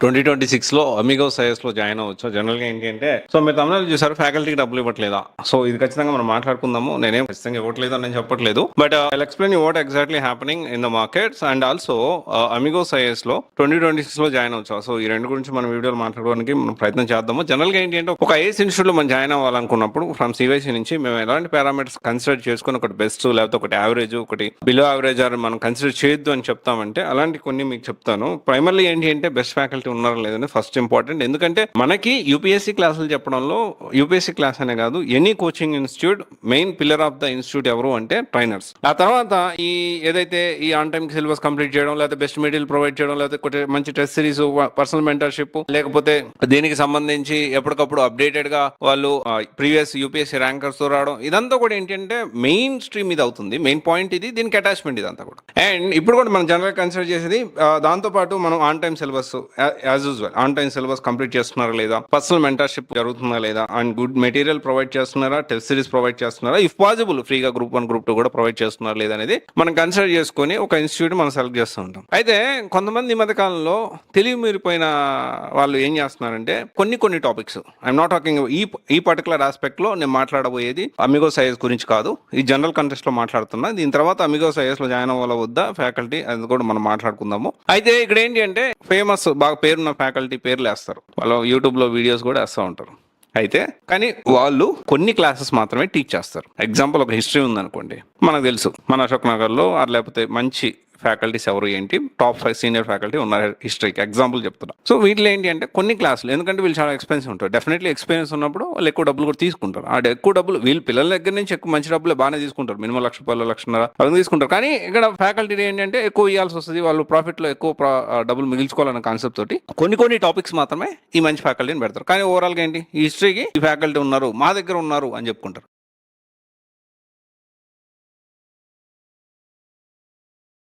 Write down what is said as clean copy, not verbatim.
2026లో amigo సైఎస్లో join అవ్వచ్చు. జనరల్గా ఏంటి అంటే సో మీరు తమిళనాడు చూసారు, ఫ్యాకల్టీకి డబ్బులు ఇవ్వట్లేదా? సో ఇది ఖచ్చితంగా మనం మాట్లాడుకుందాము. నేనేం ఖచ్చితంగా ఇవ్వట్లేదు అని నేను చెప్పట్లేదు, but I explain you what exactly happening in the markets and also అమిగో సైఎస్లో 2026లో జాయిన్ అవ్వచ్చు. సో ఈ రెండు గురించి మనం వీడియోలో మాట్లాడడానికి మనం ప్రయత్నం చేద్దాము. జనరల్గా ఏంటి అంటే ఒక ఐఏఎస్ ఇన్స్టిట్యూట్లో మనం జాయిన్ అవ్వాలనుకున్నప్పుడు ఫ్రమ్ సివైసీ నుంచి మేము ఎలాంటి పారామీటర్స్ కన్సిడర్ చేసుకుని ఒకటి బెస్ట్ లేకపోతే ఒకటి యావరేజ్ ఒకటి బిలో యావరేజ్ అని మనం కన్సిడర్ చేయొద్దు అని చెప్తామంటే అలాంటి కొన్ని మీకు చెప్తాను. ప్రైమర్లీ ఏంటి అంటే బెస్ట్ ఫ్యాకల్టీ ఉన్నారా లేదని ఫస్ట్ ఇంపార్టెంట్. ఎందుకంటే మనకి యూపీఎస్సీ క్లాసులు చెప్పడంలో యూపీఎస్సీ క్లాస్ అనే కాదు, any coaching institute main pillar of the institute ఎవరు అంటే ట్రైనర్స్. ఆ తర్వాత ఈ ఏదైతే ఈ ఆన్ టైం సిలబస్ కంప్లీట్ చేయడం, లేకపోతే బెస్ట్ మెటీరియల్ ప్రొవైడ్ చేయడం, లేకపోతే మంచి టెస్ట్ సిరీస్, పర్సనల్ మెంటర్షిప్, లేకపోతే దీనికి సంబంధించి ఎప్పటికప్పుడు అప్డేటెడ్ గా వాళ్ళు ప్రీవియస్ యూపీఎస్సీ ర్యాంకర్స్ తో రావడం, ఇదంతా కూడా ఏంటంటే మెయిన్ స్ట్రీమ్ ఇది అవుతుంది. మెయిన్ పాయింట్ ఇది, దీనికి అటాచ్మెంట్ ఇదంతా కూడా. అండ్ ఇప్పుడు కూడా మనం జనరల్ కన్సిడర్ చేసేది దాంతో పాటు మనం on time syllabus as usual on time syllabus complete చేస్తున్నారా లేదా, పర్సనల్ మెంటర్షిప్ జరుగుతుందా లేదా, అండ్ గుడ్ మెటీరియల్ ప్రొవైడ్ చేస్తున్నారా, టెస్ట్ సిరీస్ ప్రొవైడ్ చేస్తున్నారా, ఇఫ్ పాసిబుల్ ఫ్రీగా గ్రూప్ 1 గ్రూప్ 2 కూడా ప్రొవైడ్ చేస్తున్నారా లేదా అనేది మనం కన్సిడర్ చేసుకొని ఒక ఇన్స్టిట్యూట్ మనం సెలెక్ట్ చేస్తూ ఉంటాం. అయితే కొంతమంది ఈ మధ్య కాలంలో తెలివి మీరిపోయిన వాళ్ళు ఏం చేస్తున్నారంటే కొన్ని టాపిక్స్, ఐఎమ్ నాట్ టాకింగ్ ఈ పర్టికులర్ ఆస్పెక్ట్ లో నేను మాట్లాడబోయేది అమిగో సైఎస్ గురించి కాదు, ఈ జనరల్ కంటెస్ట్ లో మాట్లాడుతున్నా. దీని తర్వాత అమిగో సైఎస్ లో జాయిన్ అవ్వాల వద్దా ఫ్యాకల్టీ అది కూడా మనం మాట్లాడుకుందాము. అయితే ఇక్కడ ఏంటి అంటే ఫేమస్ బాగా పేరున్న ఫ్యాకల్టీ పేర్లు వేస్తారు, వాళ్ళు యూట్యూబ్ లో వీడియోస్ కూడా వేస్తూ ఉంటారు. అయితే కానీ వాళ్ళు కొన్ని క్లాసెస్ మాత్రమే టీచ్ చేస్తారు. ఎగ్జాంపుల్ ఒక హిస్టరీ ఉందనుకోండి, మనకు తెలుసు మన అశోక్ నగర్లో లేకపోతే మంచి ఫ్యాకల్టీస్ ఎవరు ఏంటి, టాప్ 5 సీనియర్ ఫ్యాకల్టీ ఉన్నారు హిస్టరీకి ఎగ్జాంపుల్ చెప్తున్నా. సో వీటిలో ఏంటి అంటే కొన్ని క్లాసులు, ఎందుకంటే వీళ్ళు చాలా ఎక్స్పెన్సివ్ ఉంటారు, డెఫినెట్లీ ఎక్స్పీరియన్స్ ఉన్నప్పుడు వాళ్ళు ఎక్కువ డబ్బులు కూడా తీసుకుంటారు. ఆ ఎక్కువ డబ్బులు వీళ్ళు పిల్లల దగ్గర నుంచి ఎక్కువ మంచి డబ్బులు బాగానే తీసుకుంటారు, మినిమం ₹1,00,000 1,00,000 అవి తీసుకుంటారు. కానీ ఇక్కడ ఫ్యాకల్టీ ఏంటంటే ఎక్కువ ఇవ్వాల్సి వస్తుంది, వాళ్ళు ప్రాఫిట్ లో ఎక్కువ డబ్బులు మిగిల్చుకోవాలన్న కాన్సెప్ట్ తోటి కొన్ని టాపిక్స్ మాత్రమే ఈ మంచి ఫ్యాకల్టీని పెడతారు. కానీ ఓవరాల్ గా ఏంటి, ఈ హిస్టరీకి ఈ ఫ్యాకల్టీ ఉన్నారు, మా దగ్గర ఉన్నారు అని చెప్పుకుంటారు.